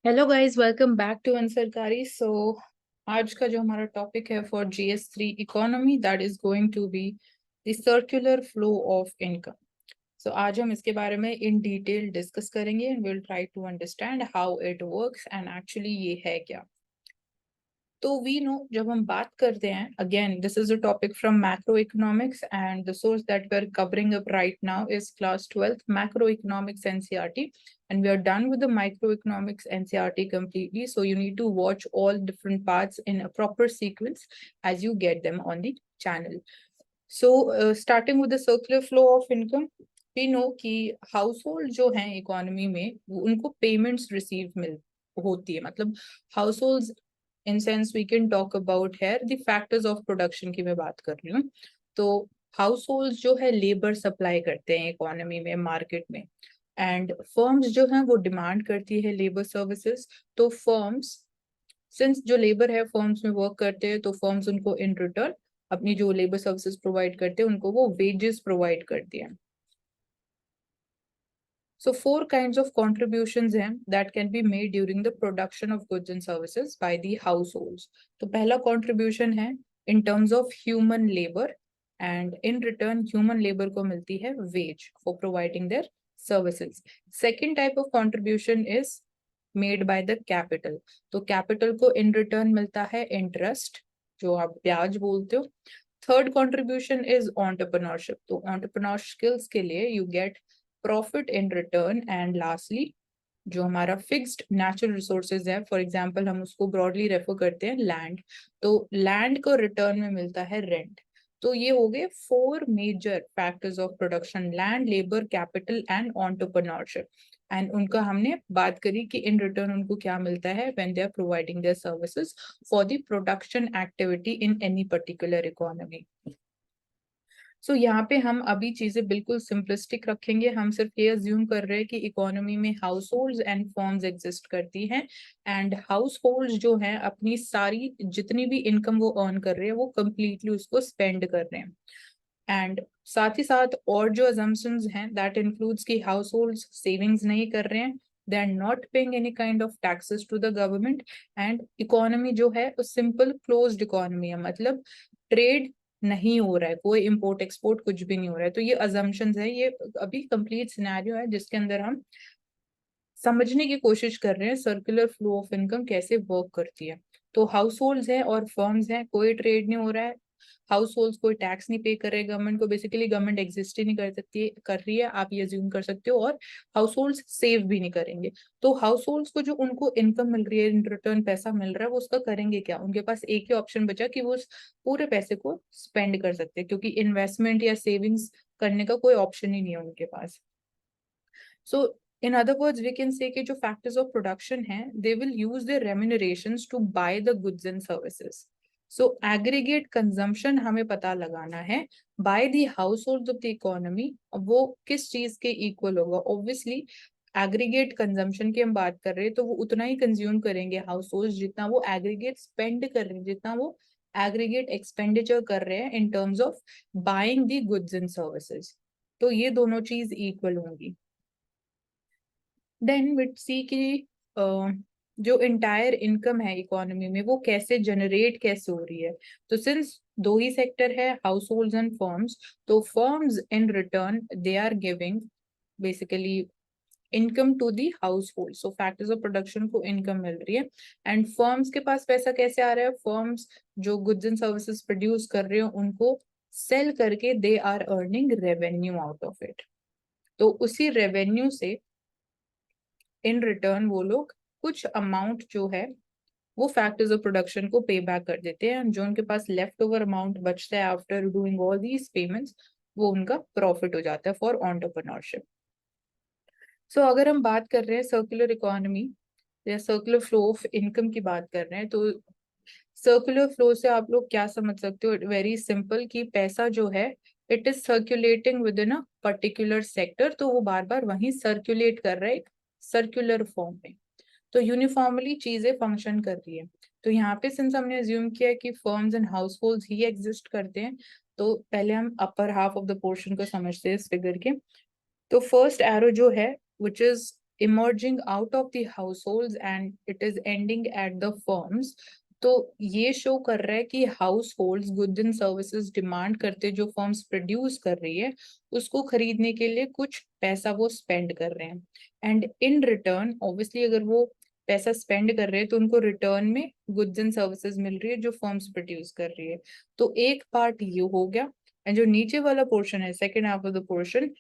Hello guys, welcome back to Unsarkari. आज का जो हमारा टॉपिक है for GS3 economy, that is going to be the circular flow of income. आज हम इसके बारे में इन डिटेल डिस्कस करेंगे and will try to understand how it works and actually ये है क्या। तो वी नो, जब हम बात करते हैं, again this is a topic from macro economics and the source that we are covering up right now is class 12th macro economics NCERT, and we are done with the microeconomics NCERT completely, so you need to watch all different parts in a proper sequence as you get them on the channel. Starting with the circular flow of income, we know कि household जो हैं economy में उनको payments receive मिल होती है। मतलब households in sense we can talk about here the factors of production की मैं बात कर रही हूँ। तो हाउसहोल्ड्स जो है लेबर सप्लाई करते हैं इकोनॉमी में, मार्केट में, एंड फर्म्स जो हैं वो डिमांड करती है लेबर सर्विसेज। तो फर्म्स, सिंस जो लेबर है फर्म्स में वर्क करते हैं, तो फर्म्स उनको इन रिटर्न अपनी जो लेबर सर्विसेज प्रोवाइड करते हैं उनको वो वेजेस प्रोवाइड करती हैं। So four kinds of contributions हैं that can be made during the production of goods and services by the households. तो पहला contribution है in terms of human labor, and in return human labor को मिलती है wage for providing their services. Second type of contribution is made by the capital. तो capital को in return मिलता है interest, जो आप ब्याज बोलते हो। Third contribution is entrepreneurship. तो entrepreneur skills के लिए you get profit in return. And lastly जो हमारा फिक्स्ड नेचुरल रिसोर्सेज है, फॉर एग्जांपल हम उसको ब्रॉडली रेफर करते हैं लैंड, तो लैंड को रिटर्न में मिलता है रेंट। तो ये हो गए four major factors of production: land, labour, capital and entrepreneurship. And उनका हमने बात करी कि इन रिटर्न उनको क्या मिलता है when they are providing their services for the production activity in any particular economy. यहाँ पे हम अभी चीजें बिल्कुल सिंपलिस्टिक रखेंगे। हम सिर्फ ये अज्यूम कर रहे हैं कि इकोनॉमी में हाउस एंड फर्म्स एग्जिस्ट करती हैं, एंड हाउस होल्ड जो हैं अपनी सारी जितनी भी इनकम वो अर्न कर रहे हैं वो कंप्लीटली उसको स्पेंड कर रहे हैं। एंड साथ ही साथ और जो अजम्पशंस हैं दैट इंक्लूड्स कि हाउस होल्ड्स सेविंग्स नहीं कर रहे हैं, they are not paying any kind of taxes to the government, and economy जो है वो सिंपल क्लोज्ड इकोनॉमी है। मतलब ट्रेड नहीं हो रहा है, कोई इंपोर्ट एक्सपोर्ट कुछ भी नहीं हो रहा है। तो ये अजम्पशंस है, ये अभी कंप्लीट सिनेरियो है जिसके अंदर हम समझने की कोशिश कर रहे हैं सर्कुलर फ्लो ऑफ इनकम कैसे वर्क करती है। तो हाउस होल्ड्स है और फर्म्स हैं, कोई ट्रेड नहीं हो रहा है, हाउस होल्ड्स कोई टैक्स नहीं पे कर रहे गवर्नमेंट को, बेसिकली गवर्नमेंट एग्जिस्ट ही नहीं कर सकती, कर रही है, आप ये अज्यूम कर सकते हो, और हाउस होल्ड्स सेव भी नहीं करेंगे। तो हाउस होल्ड्स को जो उनको इनकम मिल रही है, इन रिटर्न पैसा मिल रहा है, वो उसका करेंगे क्या? उनके पास एक ही ऑप्शन बचा कि वो उस पूरे पैसे को स्पेंड कर सकते हैं, क्योंकि इन्वेस्टमेंट या सेविंग्स करने का कोई ऑप्शन ही नहीं है उनके पास। सो in other words, we can say कि जो factors of production हैं, they will use their remunerations to buy the goods and services. So aggregate consumption हमें पता लगाना है by the households of the economy, अब वो किस चीज के इक्वल होगा। Obviously एग्रीगेट कंजम्पशन की हम बात कर रहे हैं तो वो उतना ही कंज्यूम करेंगे हाउस होल्ड जितना वो एग्रीगेट स्पेंड कर रहे हैं, जितना वो एग्रीगेट एक्सपेंडिचर कर रहे हैं in terms of buying the goods and services. तो ये दोनों चीज इक्वल होंगी। देन विट सी कि जो इंटायर इनकम है इकोनॉमी में वो कैसे जनरेट कैसे हो रही है। तो सिंस दो ही सेक्टर है, हाउस होल्ड एंड फर्म्स, तो firms in return they are giving basically income to the household. So factors of production को इनकम मिल रही है, एंड फर्म्स के पास पैसा कैसे आ रहा है? फर्म्स जो गुड्स एंड सर्विसेज प्रोड्यूस कर रहे हो उनको सेल करके they are earning revenue out of it. तो उसी रेवेन्यू से इन रिटर्न वो लोग कुछ अमाउंट जो है वो फैक्टर्स ऑफ प्रोडक्शन को पे बैक कर देते हैं, जो उनके पास लेफ्ट ओवर अमाउंट बचता है after doing all these payments, वो उनका प्रॉफिट हो जाता है फॉर एंटरप्रेन्योरशिप। अगर हम बात कर रहे हैं सर्कुलर इकोनॉमी या सर्कुलर फ्लो ऑफ इनकम की बात कर रहे हैं, तो सर्कुलर फ्लो से आप लोग क्या समझ सकते हो? वेरी सिंपल कि पैसा जो है it is circulating with in a particular sector, तो वो बार बार वहीं सर्कुलेट कर रहा है सर्कुलर फॉर्म में, तो यूनिफॉर्मली चीजें फंक्शन कर रही है। तो यहाँ पे सिंस हमने अज्यूम किया कि firms and house hold he exist करते हैं, तो पहले हम अपर हाफ ऑफ द पोर्शन को समझते हैं इस फिगर के। तो फर्स्ट एरो जो है which is emerging out of the households and it is ending at the firms. तो ये शो कर रहा है कि house hold goods and services demand करते जो फर्म्स प्रोड्यूस कर रही है उसको खरीदने के लिए कुछ पैसा वो स्पेंड कर रहे हैं, एंड इन रिटर्न ऑब्वियसली अगर वो पैसा स्पेंड कर रहे हैं तो उनको रिटर्न में गुड्स एंड सर्विसेज मिल रही है जो फर्म्स प्रोड्यूस कर रही है। तो एक पार्ट ये हो गया, एंड जो नीचे वाला पोर्शन है second half of the portion,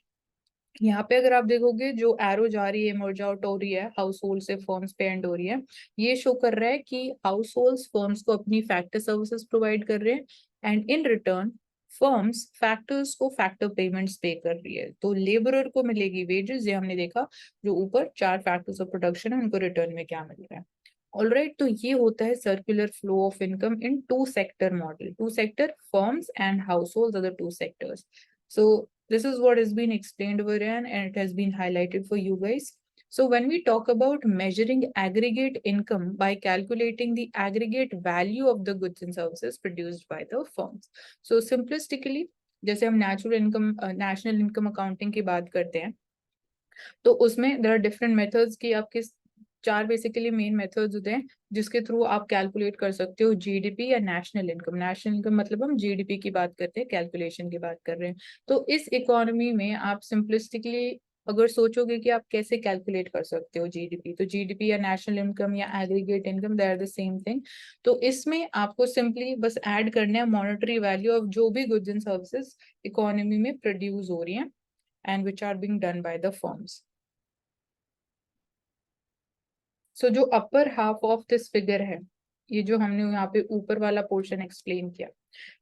यहाँ पे अगर आप देखोगे जो एरो जा रही है मर्ज आउट हो रही है हाउस होल्ड से फर्म्स पे एंड हो रही है, ये शो कर रहा है कि हाउस होल्ड फर्म्स को अपनी फैक्टर सर्विसेज प्रोवाइड कर रहे हैं and in return firms factors को फैक्टर पेमेंट्स पे कर रही है। तो लेबरर को मिलेगी वेजेस, ये हमने देखा जो ऊपर 4 फैक्टर्स ऑफ प्रोडक्शन है उनको रिटर्न में क्या मिल रहा है। ऑलराइट, तो ये होता है circular flow of income in two sector model, two sector firms and household are the two sectors. So this is what has been explained over here and it has been highlighted for you guys. So when we talk about measuring aggregate income by calculating the aggregate value of the goods and services produced by the firms. So simplistically, जैसे हम national income accounting की बात करते हैं तो उसमें there are different methods कि आप किस 4 बेसिकली मेन मेथड्स होते हैं जिसके थ्रू आप कैलकुलेट कर सकते हो जीडीपी या नेशनल इनकम। नेशनल इनकम मतलब हम जीडीपी की बात करते हैं, कैलकुलेशन की बात कर रहे हैं। तो इस इकोनॉमी में आप सिंपलिस्टिकली अगर सोचोगे कि आप कैसे कैलकुलेट कर सकते हो जीडीपी, तो जीडीपी या नेशनल इनकम या aggregate income they are the same thing. तो इसमें आपको सिंपली बस ऐड करना है मॉनेटरी वैल्यू ऑफ जो भी गुड्स एंड सर्विसेज इकोनॉमी में प्रोड्यूस हो रही हैं and which are being done by the firms. So जो upper half of this figure है, ये जो हमने यहाँ पे ऊपर वाला पोर्शन एक्सप्लेन किया,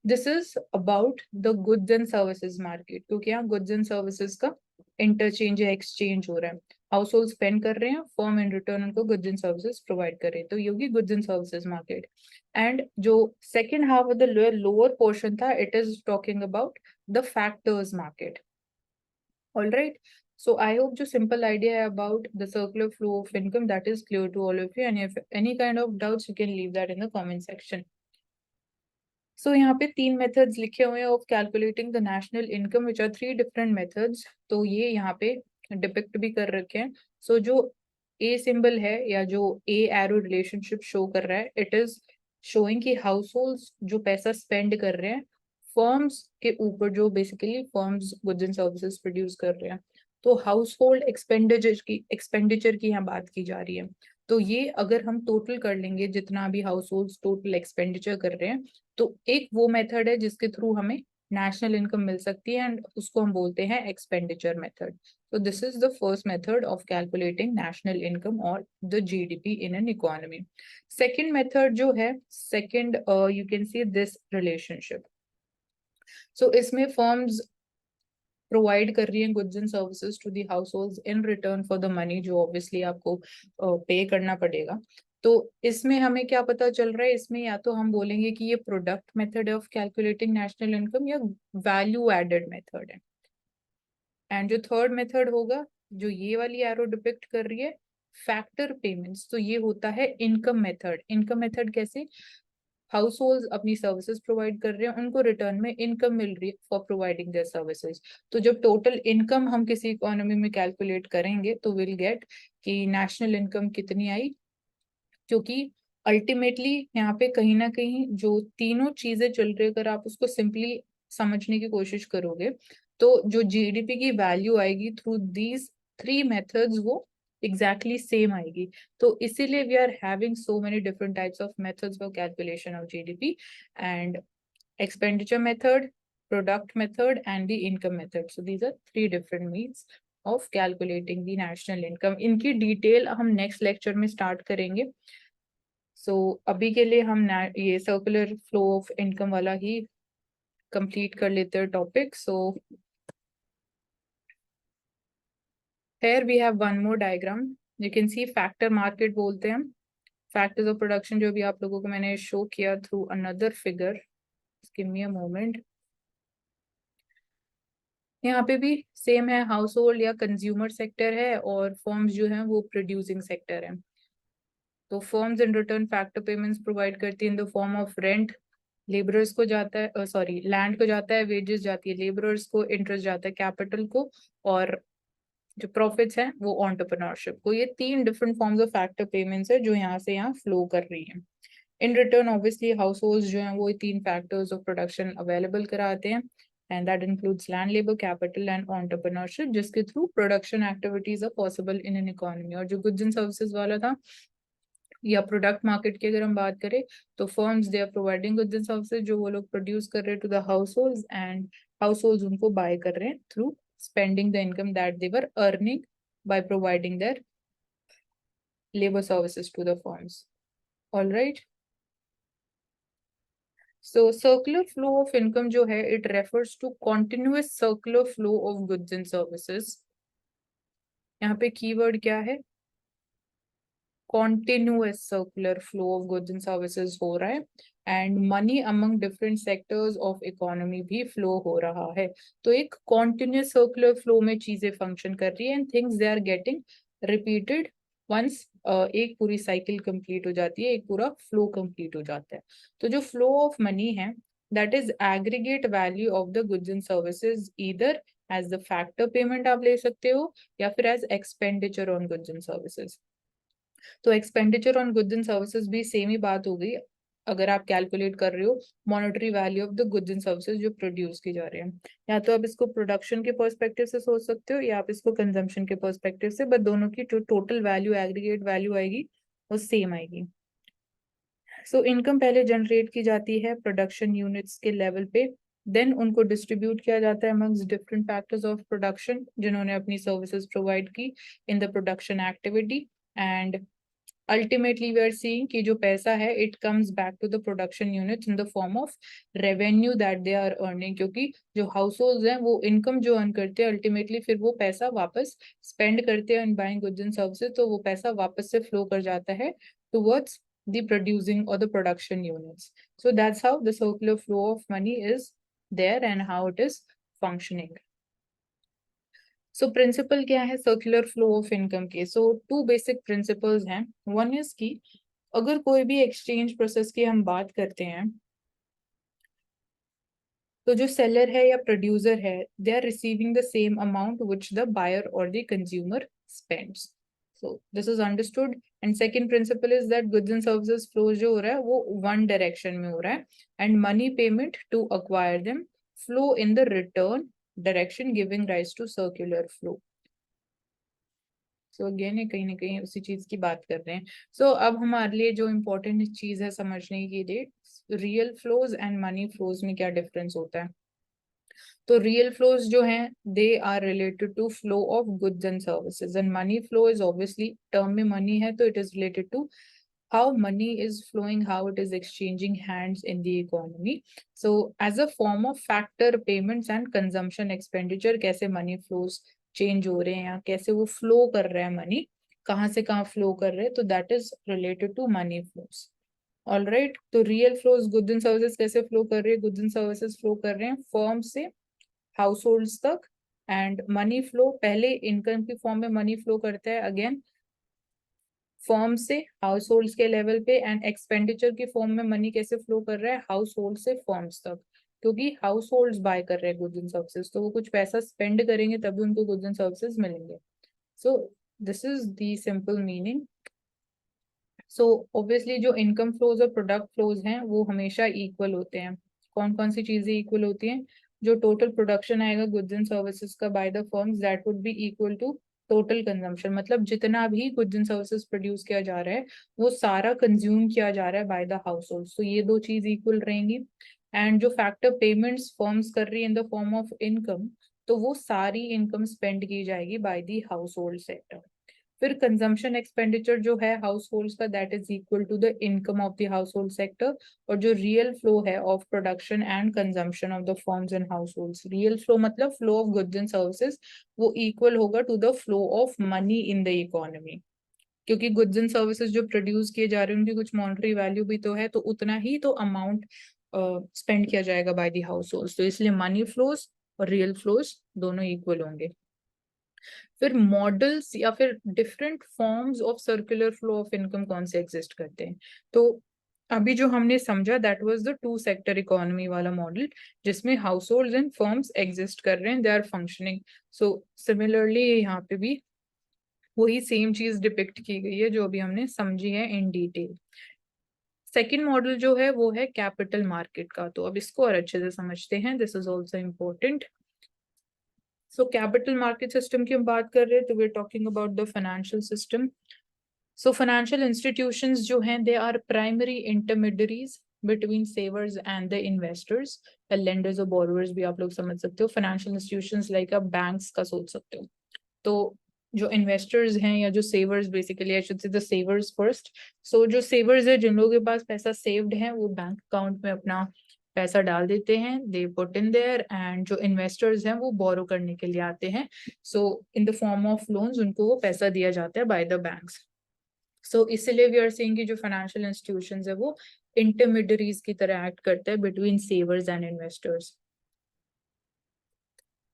this is about the goods and services market, क्योंकि यहाँ गुड्स एंड सर्विसेज का इंटरचेंज या एक्सचेंज हो रहा है। हाउस होल्ड स्पेंड कर रहे हैं, फर्म इन रिटर्न उनको गुड्स एंड सर्विसेज प्रोवाइड कर रहे हैं, तो ये होगी goods and services market. And जो second half of the lower portion था, it is talking about the factors market. Alright, so I hope जो simple idea about the circular flow of income that is clear to all of you, and if any kind of doubts you can leave that in the comment section. So यहाँ पे 3 methods लिखे हुए हैं of calculating the national income which are 3 different methods. तो ये यहाँ पे depict भी कर रखे हैं। So जो A symbol है या जो A arrow relationship show कर रहा है, it is showing कि households जो पैसा spend कर रहे हैं फर्म्स के ऊपर, जो basically firms goods and services produce कर रहे हैं। तो हाउस होल्ड एक्सपेंडिचर की यहाँ बात की जा रही है। तो ये अगर हम टोटल कर लेंगे जितना भी हाउस होल्ड टोटल एक्सपेंडिचर कर रहे हैं, तो एक वो मेथड है जिसके थ्रू हमें नेशनल इनकम मिल सकती है एंड उसको हम बोलते हैं expenditure method. So this is the first method of calculating national income or the GDP in an economy. Second method जो है, second you can see this relationship. So इसमें firms प्रोवाइड कर रही हैं goods and services to the household in return for the money जो obviously आपको pay करना पड़ेगा। तो इसमें हमें क्या पता चल रहा है, इसमें या तो हम बोलेंगे कि ये product method of calculating national income या वैल्यू एडेड मेथड है। एंड जो थर्ड मेथड होगा जो ये वाली एरो डिपिक्ट कर रही है फैक्टर पेमेंट्स, तो ये होता है इनकम मेथड। इनकम मेथड कैसे, हाउस होल्ड अपनी सर्विसेज प्रोवाइड कर रहे हैं, उनको रिटर्न में इनकम मिल रही है फॉर प्रोवाइडिंग देयर सर्विसेज। तो जब टोटल इनकम हम किसी इकोनॉमी में कैलकुलेट करेंगे तो विल गेट कि नेशनल इनकम कितनी आई, क्योंकि अल्टीमेटली यहाँ पे कहीं ना कहीं जो तीनों चीजें चल रही है अगर आप उसको सिंपली समझने की कोशिश करोगे तो जो जीडीपी की वैल्यू आएगी थ्रू दीज 3 मेथड्स वो exactly same आएगी। तो इसीलिए we are having so many different types of methods for calculation of GDP and expenditure method, product method and the income method. So these are 3 different means of calculating the national income. इनकी detail हम next lecture में start करेंगे। So अभी के लिए हम ये circular flow of income वाला ही कंप्लीट कर लेते हैं topic. So here we have one more diagram. You can see factor market बोलते हैं, फैक्टर्स ऑफ प्रोडक्शन जो भी आप लोगों को मैंने शो किया through another figure. Give me a moment. यहाँ पे भी सेम है, हाउस होल्ड या कंज्यूमर सेक्टर है और फर्म्स जो हैं वो प्रोड्यूसिंग सेक्टर है। तो firms in return factor payments provide करती है in the form of rent, labourers को जाता है लैंड को जाता है, वेजेस जाती है लेबरर्स को, इंटरेस्ट जाता है कैपिटल को, और जो प्रॉफिट्स हैं वो एंटरप्रेन्योरशिप को। ये 3 different forms of factor payments है जो यहाँ से यहाँ फ्लो कर रही है। In return obviously house hold जो हैं वो ये 3 फैक्टर्स ऑफ प्रोडक्शन अवेलेबल कराते हैं, and that includes land, labour, capital and entrepreneurship, जिसके through production activities are possible in an economy. और जो गुड्स एंड सर्विसेज वाला था या प्रोडक्ट मार्केट की अगर हम बात करें तो firms they are providing goods and services जो वो लोग प्रोड्यूस कर रहे हैं to the households, and households उनको बाय कर रहे हैं through spending the income that they were earning by providing their labor services to the firms. All right. So circular flow of income जो है it refers to continuous circular flow of goods and services. यहाँ पे keyword क्या है? Continuous circular flow of goods and services हो रहा है, and money among different sectors of economy भी flow हो रहा है। तो एक continuous circular flow में चीजें function कर रही है, and things they are getting repeated once एक पूरी साइकिल कंप्लीट हो जाती है, एक पूरा फ्लो कंप्लीट हो जाता है। तो जो फ्लो ऑफ मनी है that is aggregate value of the goods and services, either as the factor payment आप ले सकते हो या फिर as expenditure on goods and services. तो expenditure on goods and services भी सेम ही बात हो गई अगर आप कैलकुलेट कर रहे हो monetary value of the goods and services जो प्रोड्यूस की जा रहे हैं। या तो आप इसको प्रोडक्शन के पर्सपेक्टिव से सोच सकते हो या आप इसको कंजम्पशन के पर्सपेक्टिव से, बट दोनों की जो टोटल वैल्यू एग्रीगेट वैल्यू आएगी वो सेम आएगी। सो इनकम पहले जनरेट की जाती है प्रोडक्शन यूनिट्स के लेवल पे, देन उनको डिस्ट्रीब्यूट किया जाता है amongst different factors of production जिन्होंने अपनी सर्विसेज प्रोवाइड की in the production activity, and ultimately we are seeing कि जो पैसा है it comes back to the production units in the form of revenue that they are earning, क्योंकि जो households हैं वो income जो earn करते हैं ultimately फिर वो पैसा वापस spend करते हैं in buying goods and services, तो वो पैसा वापस से flow कर जाता है towards the producing or the production units. So that's how the circular flow of money is there and how it is functioning. So principle क्या है सर्कुलर फ्लो ऑफ इनकम के? सो 2 बेसिक प्रिंसिपल्स हैं। One is की अगर कोई भी exchange process की हम बात करते हैं तो जो सेलर है या प्रोड्यूसर है they are receiving the same amount which the buyer or the consumer spends. So this is understood. And second principle is that goods and services flow जो हो रहा है वो वन डायरेक्शन में हो रहा है, and money payment to acquire them flow in the return direction giving rise to circular flow. So again ये कहीं ना कहीं उसी चीज की बात कर रहे हैं। So अब हमारे लिए जो इम्पोर्टेंट चीज है समझने के लिए real flows and money flows में क्या डिफरेंस होता है। तो रियल फ्लोज जो हैं they are related to flow of goods and services, and money flow is obviously term में मनी है तो it is related to how money is flowing, how it is exchanging hands in the economy. So as a form of factor payments and consumption expenditure कैसे money flows change हो रहे हैं या कैसे वो flow कर रहे हैं money, कहाँ से कहाँ flow कर रहे हैं, तो that is related to money flows. All right, तो real flows goods and services कैसे flow कर रहे हैं? goods and services flow कर रहे हैं firm से households तक, and money flow पहले income की form में money flow करता है again फॉर्म से हाउस होल्ड के लेवल पे, एंड एक्सपेंडिचर की फॉर्म में मनी कैसे फ्लो कर रहा है हाउस होल्ड से फॉर्म्स तक, क्योंकि हाउस होल्ड बाय कर रहे हैं गुड्स एंड सर्विसेज तो वो कुछ पैसा स्पेंड करेंगे तभी उनको गुड्स एंड सर्विसेज मिलेंगे। सो this is the simple meaning. So obviously जो इनकम फ्लोज और प्रोडक्ट फ्लोज हैं वो हमेशा इक्वल होते हैं। कौन कौन सी चीजें इक्वल होती हैं? जो टोटल प्रोडक्शन आएगा गुड्स एंड सर्विसेज का by the firms that would be equal to total consumption, मतलब जितना भी गुड्स एंड सर्विसेज प्रोड्यूस किया जा रहा है वो सारा कंज्यूम किया जा रहा है बाय द हाउस होल्ड, तो ये 2 चीज इक्वल रहेंगी। एंड जो फैक्टर पेमेंट्स फर्म्स कर रही है in the form of income, तो वो सारी इनकम स्पेंड की जाएगी by the household sector. फिर कंजम्पशन एक्सपेंडिचर जो है हाउस होल्ड का that is equal to the income of the household sector, और जो रियल फ्लो है of production and consumption of the firms and households, real flow मतलब flow of goods and services, वो equal होगा to the flow of money in the economy, क्योंकि goods and services जो produce किए जा रहे हैं उनकी कुछ मॉनेटरी वैल्यू भी तो है, तो उतना ही तो अमाउंट स्पेंड किया जाएगा बाय द हाउस होल्ड, तो इसलिए मनी फ्लोज और रियल फ्लोज दोनों इक्वल होंगे। फिर मॉडल्स या फिर different forms of circular flow of income कौन से एग्जिस्ट करते हैं? तो अभी जो हमने समझा that was the two sector economy वाला मॉडल, जिसमें household and firms exist कर रहे हैं, they are functioning. So similarly यहाँ पे भी वही सेम चीज डिपिक्ट की गई है जो अभी हमने समझी है इन डिटेल। सेकेंड मॉडल जो है वो है कैपिटल मार्केट का, तो अब इसको और अच्छे से समझते हैं, this is also important. So capital market system की हम बात कर रहे हैं, तो we are talking about the financial system. So financial institutions जो हैं they are primary intermediaries between savers and the investors, lenders और बोरोवर्स भी आप लोग समझ सकते हो। फाइनेंशियल इंस्टीट्यूशंस लाइक आप बैंक्स का सोच सकते हो। तो जो इन्वेस्टर्स हैं या जो savers, basically I should say the savers first. So जो सेवर्स है, जिन लोगों के पास पैसा सेव्ड है, वो बैंक अकाउंट में अपना पैसा डाल देते हैं, they put in there, and जो इन्वेस्टर्स हैं वो बोरो करने के लिए आते हैं। So in the form of loans उनको वो पैसा दिया जाता है बाय द बैंक्स। सो इसलिए वी आर सेइंग कि जो फाइनेंशियल इंस्टीट्यूशंस है वो इंटरमीडियरीज की तरह एक्ट करता है बिटवीन सेवर्स एंड इन्वेस्टर्स।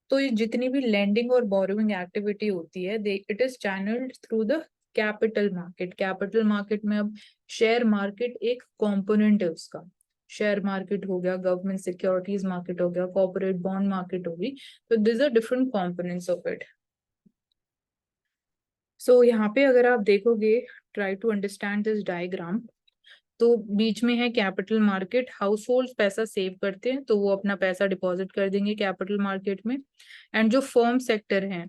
तो ये जितनी भी लैंडिंग और बोरोइंग एक्टिविटी होती है, it is channelled through the capital market. Capital market में अब शेयर मार्केट एक कंपोनेंट है उसका। शेयर मार्केट हो गया, गवर्नमेंट सिक्योरिटीज मार्केट हो गया, कॉर्पोरेट बॉन्ड मार्केट होगी, तो this are different components of it. So यहाँ पे अगर आप देखोगे, try to understand this diagram, तो बीच में है कैपिटल मार्केट। हाउस होल्ड पैसा सेव करते हैं तो वो अपना पैसा डिपॉजिट कर देंगे कैपिटल मार्केट में। एंड जो फर्म सेक्टर है,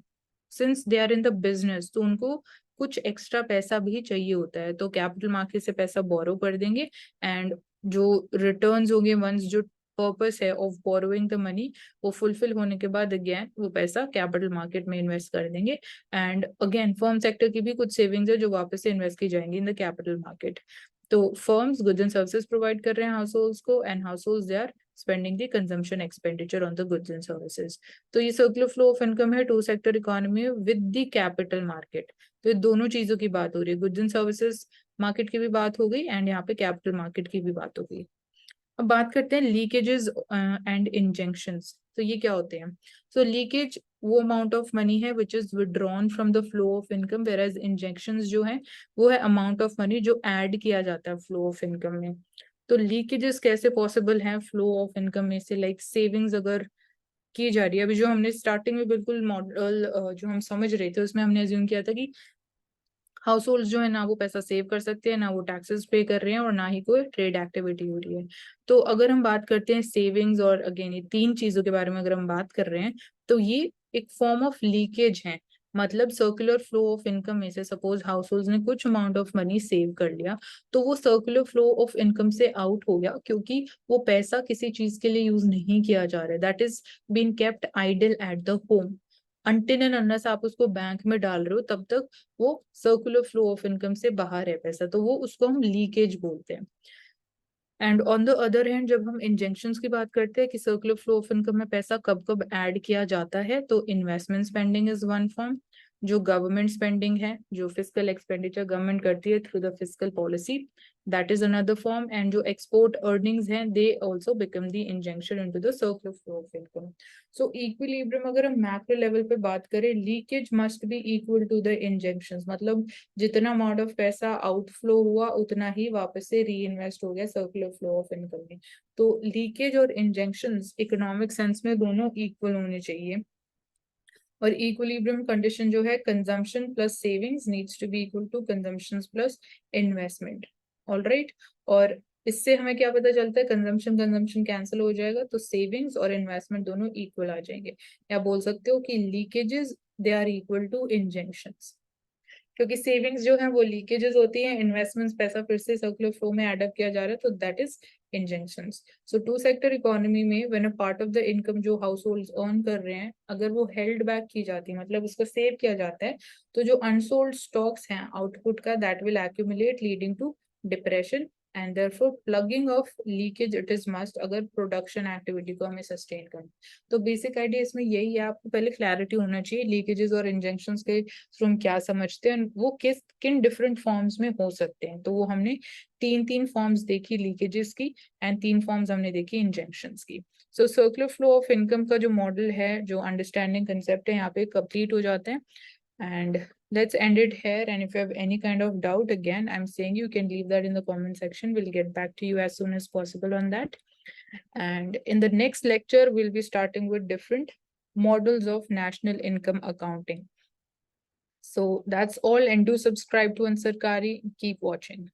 since they are in the business, तो उनको कुछ एक्स्ट्रा पैसा भी चाहिए होता है, तो कैपिटल मार्केट से पैसा बोरो कर देंगे। एंड जो रिटर्न्स होंगे, वंस जो पर्पस है ऑफ बोरोइंग द मनी वो फुलफिल होने के बाद अगेन वो पैसा कैपिटल मार्केट में इन्वेस्ट कर देंगे। एंड अगेन फर्म सेक्टर की भी कुछ सेविंग्स है जो वापस से इन्वेस्ट की जाएंगी इन द कैपिटल मार्केट। तो firms goods and services provide कर रहे हैं हाउस होल्ड्स को, and households they are spending the consumption expenditure on the goods and services. तो ये सर्कुलर फ्लो ऑफ इनकम है two sector economy with the capital market. तो ये दोनों चीजों की बात हो रही है, गुड्स एंड सर्विसेज मार्केट की भी बात हो गई एंड यहाँ पे कैपिटल मार्केट की भी बात हो गई। अब बात करते हैं लीकेजेस एंड इंजेक्शंस। तो ये क्या होते हैं? सो लीकेज वो अमाउंट ऑफ मनी है which is withdrawn from the flow of income, whereas injections जो है वो है अमाउंट ऑफ मनी जो ऐड किया जाता है फ्लो ऑफ इनकम में। तो लीकेजेस कैसे पॉसिबल है फ्लो ऑफ इनकम में से? लाइक सेविंग्स अगर की जा रही है, अभी जो हमने स्टार्टिंग में बिल्कुल मॉडल जो हम समझ रहे थे उसमें हमने अज्यूम किया था कि हाउस होल्ड जो है ना वो पैसा सेव कर सकते हैं, ना वो टैक्सेस पे कर रहे हैं, और ना ही कोई ट्रेड एक्टिविटी हो रही है। तो अगर हम बात करते हैं सेविंग्स और अगेन ये तीन चीजों के बारे में अगर हम बात कर रहे हैं, तो ये एक फॉर्म ऑफ लीकेज है। मतलब सर्कुलर फ्लो ऑफ इनकम में से सपोज हाउस होल्ड ने कुछ अमाउंट ऑफ मनी सेव कर लिया, तो वो सर्कुलर फ्लो ऑफ इनकम से आउट हो गया, क्योंकि वो पैसा किसी चीज के लिए यूज नहीं किया जा रहा है, that is been kept idle at the home. Until and unless आप उसको बैंक में डाल रहे हो तब तक वो सर्कुलर फ्लो ऑफ इनकम से बाहर है पैसा, तो वो उसको हम लीकेज बोलते हैं। And on the other hand जब हम इंजेक्शंस की बात करते हैं कि सर्कुलर फ्लो ऑफ इनकम में पैसा कब कब ऐड किया जाता है, तो investment spending is one form. जो गवर्नमेंट स्पेंडिंग है, जो फिजिकल एक्सपेंडिचर गवर्नमेंट करती है through the physical policy, that is another form. And जो एक्सपोर्ट अर्निंग्स हैं they also become the injection into the circular flow of income. So equilibrium अगर हम macro level पे बात करें, leakage must be equal to the injections, मतलब जितना amount of पैसा आउटफ्लो हुआ उतना ही वापस से री इन्वेस्ट हो गया सर्कुलर फ्लो ऑफ इनकम में। तो लीकेज और इंजेक्शंस इकोनॉमिक सेंस में दोनों इक्वल होने चाहिए। और इक्विलिब्रियम कंडीशन जो है, consumption plus savings needs to be equal to consumption plus investment. Alright, और इससे हमें क्या पता चलता है, कंजम्पशन कंजम्पशन कैंसिल हो जाएगा तो सेविंग्स और इन्वेस्टमेंट दोनों इक्वल आ जाएंगे। या बोल सकते हो कि leakages they are equal to injections, क्योंकि सेविंग्स जो है वो लीकेजेस होती है, इन्वेस्टमेंट्स पैसा फिर से सर्कुलर फ्लो में एडअप किया जा रहा है, तो that is injections. So two sector economy में when a part of the income जो हाउस होल्ड अर्न कर रहे हैं अगर वो हेल्ड बैक की जाती है, मतलब उसको सेव किया जाता है, तो जो अनसोल्ड स्टॉक्स हैं आउटपुट का, that will accumulate leading to depression and therefore plugging of leakage it is must, अगर प्रोडक्शन एक्टिविटी को हमें सस्टेन करना। तो बेसिक आइडिया इसमें यही है, आपको पहले क्लैरिटी होना चाहिए लीकेजेस और इंजेक्शंस के थ्रू हम क्या समझते हैं, वो किन डिफरेंट फॉर्म्स में हो सकते हैं। तो वो हमने तीन फॉर्म्स देखी लीकेजेस की, एंड तीन फॉर्म्स हमने देखी इंजेक्शंस की। सो सर्कुलर फ्लो ऑफ इनकम का जो मॉडल है, जो अंडरस्टैंडिंग कंसेप्ट है, यहाँ पे कंप्लीट हो जाते हैं। And let's end it here. And if you have any kind of doubt, again, I'm saying you can leave that in the comment section. We'll get back to you as soon as possible on that. And in the next lecture, we'll be starting with different models of national income accounting. So that's all, and do subscribe to Ansarkari. Keep watching.